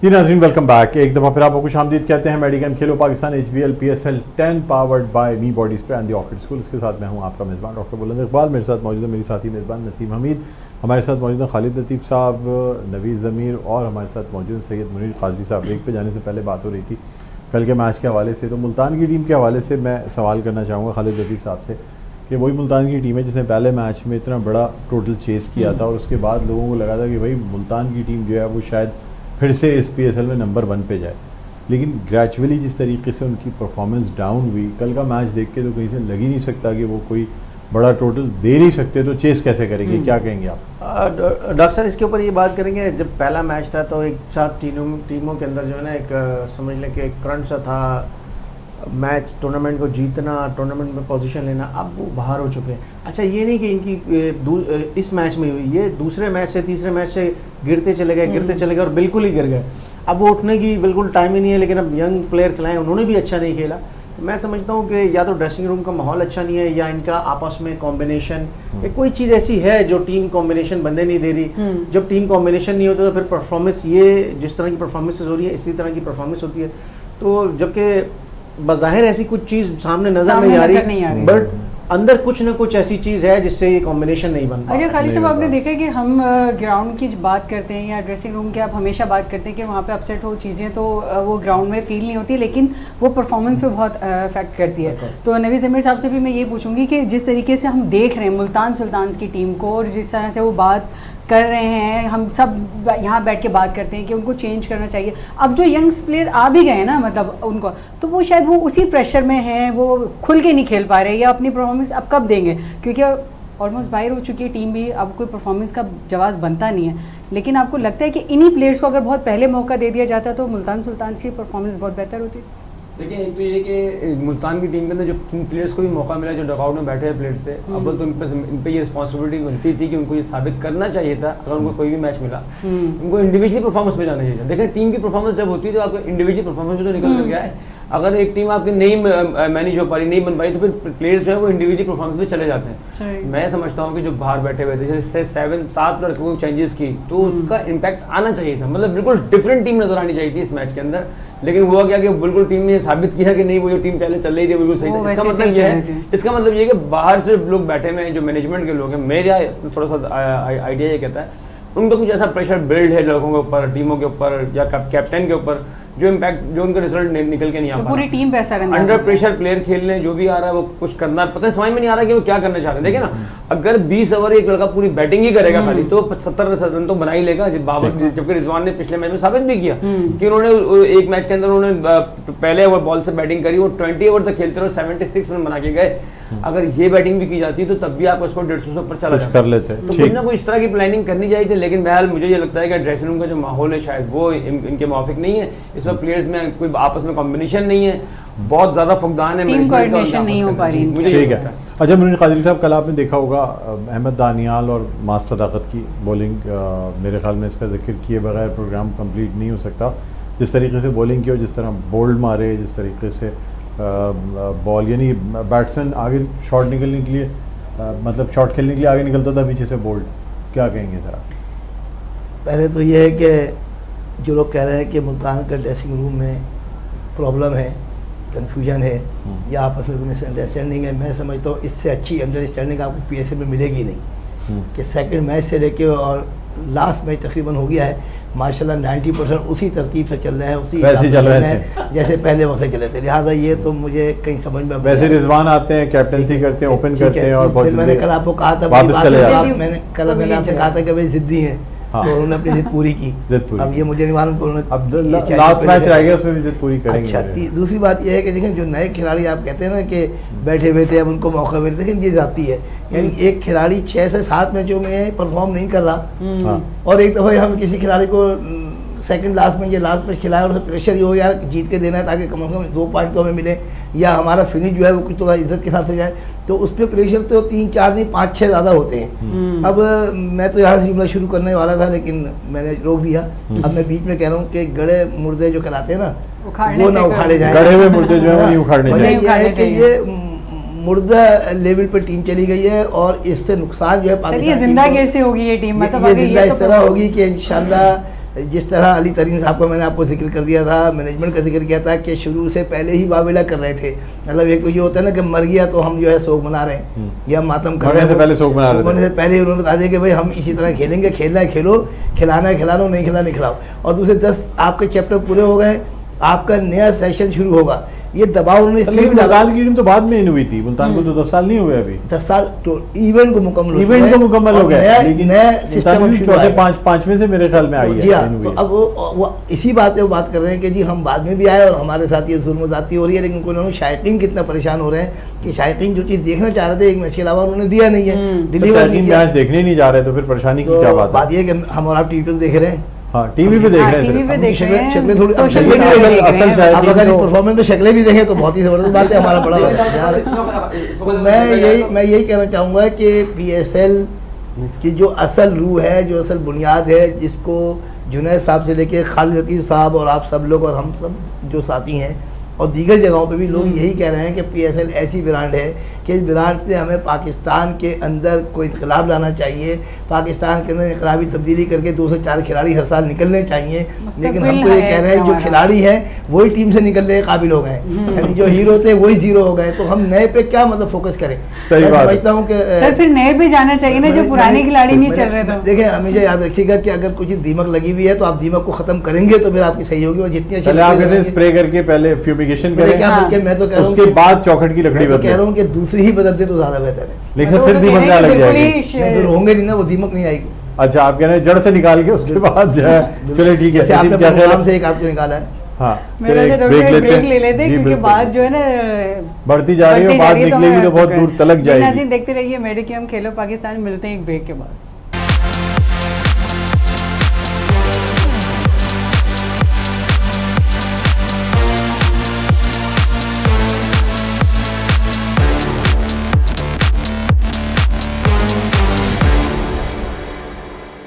जी नाज़रीन, welcome back. एक दफ़ा फिर आपको खुश आमदीद कहते हैं Medicom Khelo Pakistan HBL PSL 10 powered by me body spray and the orchid school. इसके साथ मैं हूं आपका मेज़बान डॉक्टर बुलंद इकबाल। मेरे साथ मौजूद है मेरी साथी मेज़बान नसीम हमीद, हमारे साथ मौजूद है खालिद लतीफ़ साहब, नवीज़ ज़मीर और हमारे साथ मौजूद है सैयद मुनीर काजी साहब। ब्रेक पे जाने से पहले बात हो रही थी कल के मैच के हवाले से, तो मुल्तान की टीम के हवाले से मैं सवाल करना चाहूँगा खालिद लतीफ़ साहब से कि वही मुल्तान की टीम है जिसने पहले मैच में इतना बड़ा टोटल चेस किया था और उसके बाद लोगों को लगा था कि भाई मुल्तान की टीम जो है वो शायद फिर से इस PSL में नंबर 1 पे जाए, लेकिन ग्रेजुअली जिस तरीके से उनकी परफॉर्मेंस डाउन हुई, कल का मैच देख के तो कहीं से लग ही नहीं सकता कि वो कोई बड़ा टोटल दे नहीं सकते, तो चेस कैसे करेंगे, क्या कहेंगे आप? डॉक्टर साहब इसके ऊपर ये बात करेंगे। जब पहला मैच था तो एक साथ टीमों के अंदर जो है ना एक समझ लें कि एक करंट सा था, मैच टूर्नामेंट को जीतना, टूर्नामेंट में पोजीशन लेना, अब वो बाहर हो चुके हैं। अच्छा ये नहीं कि इनकी इस मैच में हुई, ये दूसरे मैच से तीसरे मैच से गिरते चले गए और बिल्कुल ही गिर गए। अब वो उठने की बिल्कुल टाइम ही नहीं है, लेकिन अब यंग प्लेयर खिलाएं, उन्होंने भी अच्छा नहीं खेला। तो मैं समझता हूँ कि या तो ड्रेसिंग रूम का माहौल अच्छा नहीं है या इनका आपस में कॉम्बिनेशन कोई चीज़ ऐसी है जो टीम कॉम्बिनेशन बनने नहीं दे रही। जब टीम कॉम्बिनेशन नहीं होता तो फिर परफॉर्मेंस, ये जिस तरह की परफॉर्मेंस हो रही है इसी तरह की परफॉर्मेंस होती है। तो जबकि बज़ाहिर ऐसी कुछ चीज़ सामने नजर नहीं आ रही, बट अंदर कुछ ना कुछ ऐसी चीज़ है जिससे ये कॉम्बिनेशन नहीं बन पा रहा। अच्छा खाली साहब, आपने देखा कि हम ग्राउंड की बात करते हैं या ड्रेसिंग रूम की आप हमेशा बात करते हैं कि वहाँ पे अपसेट हो चीज़ें तो वो ग्राउंड में फील नहीं होती, लेकिन वो परफॉर्मेंस पे बहुत इफेक्ट करती है। तो नवीज़ ज़मीर साहब से भी मैं ये पूछूंगी कि जिस तरीके से हम देख रहे हैं मुल्तान सुल्तान्स की टीम को और जिस तरह से वो बात कर रहे हैं, हम सब यहाँ बैठ के बात करते हैं कि उनको चेंज करना चाहिए। अब जो यंग्स प्लेयर आ भी गए ना, मतलब उनको तो वो शायद वो उसी प्रेशर में हैं, वो खुल के नहीं खेल पा रहे या अपनी परफॉर्मेंस अब कब देंगे, क्योंकि ऑलमोस्ट बाहर हो चुकी है टीम भी, अब कोई परफॉर्मेंस का जवाब बनता नहीं है। लेकिन आपको लगता है कि इन्हीं प्लेयर्स को अगर बहुत पहले मौका दे दिया जाता तो मुल्तान सुल्तान्स की परफॉर्मेंस बहुत बेहतर होती? देखिए, एक तो ये कि मुल्तान की टीम के अंदर जो प्लेयर्स को भी मौका मिला, जो डॉकआउट में बैठे हैं प्लेयर्स थे, अव्वल तो इन पे ये रिस्पॉन्सिबिलिटी बनती थी कि उनको ये साबित करना चाहिए था अगर उनको कोई भी मैच मिला उनको इंडिविजुअली परफॉर्मेंस पे जाना चाहिए था। देखिए टीम की परफॉर्मेंस जब होती है तो आपको इंडिविजुअल परफॉर्मेंस में तो निकल कर गया है। अगर एक टीम आपकी नहीं मैनेज हो पा रही, नहीं बन पाई, तो फिर प्लेयर्स जो है वो इंडिविजुअल परफॉर्मेंस पे चले जाते हैं। मैं समझता हूँ कि जो बाहर बैठे हुए थे जैसे 7 लड़कों को चेंजेस की तो उसका इम्पैक्ट आना चाहिए था, मतलब बिल्कुल डिफरेंट टीम नजर आनी चाहिए थी इस मैच के अंदर। लेकिन हुआ क्या कि बिल्कुल टीम ने साबित किया कि नहीं, वो जो टीम पहले चल रही थी बिल्कुल सही था। इसका मतलब ये है कि बाहर से लोग बैठे हुए हैं, जो मैनेजमेंट के लोग हैं, मेरा थोड़ा सा आइडिया ये कहता है उन पर कुछ ऐसा प्रेशर बिल्ड है लड़कों के ऊपर, टीमों के ऊपर या कैप्टन के ऊपर, जो इम्पैक्ट, जो उनका रिजल्ट निकल के नहीं आ पा रहा। पूरी टीम पे असर है, अंडर प्रेशर प्लेयर खेलने जो भी आ रहा है वो कुछ करना पता है, समझ में नहीं आ रहा कि वो क्या करना चाह रहे हैं। देखिए ना, अगर 20 ओवर एक लड़का पूरी बैटिंग ही करेगा खाली तो 70 रन तो बना ही लेगा। जबकि रिजवान ने पिछले मैच में साबित भी किया कि उन्होंने एक मैच के अंदर उन्होंने पहले ओवर बॉल से बैटिंग करी, वो 20 ओवर तक खेलते रहे, 76 रन बना के गए। अगर ये बैटिंग भी की जाती तो तब भी आप उसको 150 से ऊपर चला कर लेते, तो कुछ ना कुछ इस तरह की प्लानिंग करनी चाहिए थी। लेकिन बहरहाल मुझे ये लगता है कि ड्रेसिंग रूम का जो माहौल है शायद वो इनके मुवाफिक नहीं है। इस वक्त प्लेयर्स में कोई आपस में कॉम्बिनेशन नहीं है, बहुत ज्यादा फुकदान है, टीम कोऑर्डिनेशन नहीं हो पा रही, मुझे ठीक है। अच्छा मुनीर कादरी साहब, कल आपने देखा होगा अहमद दानियाल और मास सदाकत की बॉलिंग, मेरे ख्याल में इसका जिक्र किए बगैर प्रोग्राम कंप्लीट नहीं हो सकता। जिस तरीके से बॉलिंग की और जिस तरह बोल्ड मारे, जिस तरीके से बॉल, यानी बैट्समैन आगे शॉट निकलने के लिए, मतलब शॉट खेलने के लिए आगे निकलता था, पीछे से बोल्ड, क्या कहेंगे सर? पहले तो ये है कि जो लोग कह रहे हैं कि मुल्तान का ड्रेसिंग रूम में प्रॉब्लम है, कन्फ्यूजन है या आपस में अंडरस्टैंडिंग है, मैं समझता हूँ इससे अच्छी अंडरस्टैंडिंग आपको PSL में मिलेगी नहीं। कि सेकंड मैच से लेके और लास्ट मैच तकरीबन हो गया है, माशाल्लाह 90% उसी तरतीब से चल रहे हैं, उसी वैसे चल रहे हैं जैसे पहले वक्त चले थे। लिहाजा ये तो मुझे कहीं समझ में, वैसे रिजवान आते हैं, कैप्टनसी करते हैं, ओपन करते हैं और बहुत, मैंने कल आपको कहा था, मैंने आपसे कहा था कि भाई जिद्दी हैं, तो उन्होंने अपनी जिद पूरी की। अब ये मुझे नहीं मालूम, अब लास्ट मैच रह गया उसमें भी जिद पूरी करेंगे। अच्छा, दूसरी बात ये है कि देखें जो नए खिलाड़ी आप कहते हैं ना कि बैठे हुए थे अब उनको मौका मिले, लेकिन ये जाती है, यानी एक खिलाड़ी 6 से 7 मैचों में परफॉर्म नहीं कर रहा और एक दफ़ा हम किसी खिलाड़ी को सेकंड लास्ट में, ये लास्ट मैच खिलाया और प्रेशर ही हो गया जीत के देना है ताकि कम से कम 2 पॉइंट तो हमें मिले या हमारा फिनिश जो है वो कुछ थोड़ा इज्जत के साथ हो जाए, तो उस पर प्रेशर तो 3-4 नहीं 5-6 ज़्यादा होते हैं। अब मैं तो यहाँ से जुमला शुरू करने वाला था लेकिन मैंने रोक दिया। अब मैं बीच में कह रहा हूँ कि गड़े मुर्दे जो कहलाते हैं ना, वो ना उखाड़े जाए, गड़े हुए मुर्दे जो है वो नहीं उखाड़ने चाहिए। ये मुर्दा लेवल पर टीम चली गई है और इससे नुकसान जो है पाकिस्तान जिंदा कैसे होगी ये टीम, मतलब ये जिंदा इस तरह होगी कि इंशाल्लाह जिस तरह अली तरीन साहब का मैंने आपको जिक्र कर दिया था, मैनेजमेंट का जिक्र किया था कि शुरू से पहले ही वावेला कर रहे थे। मतलब एक तो ये होता है ना कि मर गया तो हम जो है शोक मना रहे हैं या मातम कर रहे हैं, पहले शोक मना रहे थे। मरने से पहले उन्होंने बता दिया कि भाई हम इसी तरह खेलेंगे, खेलना है खेलो, खिलाना है खिला लो, नहीं खिलाना नहीं खिलाओ। और दूसरे 10 आपके चैप्टर पूरे हो गए, आपका नया सेशन शुरू होगा। ये दबाव उन्होंने इसलिए भी डाला। मुल्तान की टीम तो बाद में इन हुई थी, मुल्तान को तो 10 साल नहीं हुए अभी। 10 साल तो इवेंट को मुकम्मल हो इवेंट चुका तो है मुकम्मल हो और गया, नया लेकिन नया सिस्टम अब शुरू चौथे हुआ है। पांचवें से मेरे ख्याल में आई है। जी हाँ, इन हुई तो है। अब वो इसी बात पे वो बात कर रहे हैं कि जी हम बाद में भी आए और हमारे साथ ये जुल्म ज़्यादती हो रही है, लेकिन उन्होंने शायकीन कितना परेशान हो रहे हैं कि शायकीन जो चीज़ देखना चाह रहे थे एक मैच के अलावा उन्होंने दिया नहीं है, तो डिलीवर नहीं शायद किया। मैच देखने नहीं जा रहे तो फिर परेशानी की क्या तो बात बात है? ये है कि हम और आप टीवी पे देख रहे हैं, हाँ, टीवी पे देख हाँ, रहे टीवी पे हैं। देख रहे हैं, शक्लें थोड़ी- सोशल शक्लें मीडिया भी पे असल- देख रहे असल हैं। शायद आप अगर तो- इस परफॉर्मेंस में शक्लें भी देखें तो बहुत ही ज़बरदस्त बात है, हमारा बड़ा तो मैं यही कहना चाहूँगा कि PSL की जो असल रूह है, जो असल बुनियाद है, जिसको जुनैद साहब से लेके खालिद लतीफ़ साहब और आप सब लोग और हम सब जो साथी हैं और दीगर जगहों पे भी लोग यही कह रहे हैं कि PSL ऐसी ब्रांड है कि इस ब्रांड से हमें पाकिस्तान के अंदर कोई इनकलाब लाना चाहिए, पाकिस्तान के अंदर इनकलाबी तब्दीली करके 2 से 4 खिलाड़ी हर साल निकलने चाहिए। लेकिन हम तो ये कह रहे हैं जो खिलाड़ी हैं वही टीम से निकलने के काबिल हो गए, यानी जो हीरो थे वही जीरो हो गए, तो हम नए पे क्या मतलब फोकस करें। सही मैं बात है। समझता हूँ कि सर फिर नए पे जाना चाहिए ना, जो पुराने खिलाड़ी नहीं चल रहे तो। देखिए हमेशा याद रखिएगा कि अगर कुछ दीमक लगी हुई है तो आप दीमक को खत्म करेंगे तो फिर आपकी सही होगी, और जितनी अच्छी पहले आप कहते हैं लगेगी- स्प्रे करके पहले फ्यूमिगेशन मैंने करें, क्या हाँ। बल्कि मैं तो कह रहा हूँ उसके कि- बाद चौखट की लकड़ी मैं तो कह बदले, रहा हूँ कि दूसरी ही बदल दे तो ज्यादा बेहतर है। लेकिन तो फिर वो तो दीमक कह क्या रहे लग हैं कि जाएगी। बिल्कुल नहीं, ही फिर होंगे नहीं ना, वो दीमक नहीं आएगी। अच्छा, आप कह रहे हैं जड़ से निकाल के उसके बाद जो है, चलिए ठीक है। जैसे आपने क्या ख्याल प्रोग्राम है? से एक आपको निकाला है। हाँ, मेरा चलिए से एक ब्रेक ब्रेक ले लेते जी, क्योंकि बिल्कुल। बात जो है ना बढ़ती जा रही है, बढ़ती बात जा रही है, निकलेगी तो हमें बहुत रोक दूर तलक है। जाएगी। नाज़रीन देखते रहिए मेडिकेम खेलो पाकिस्तान, मिलते हैं एक ब्रेक के बाद।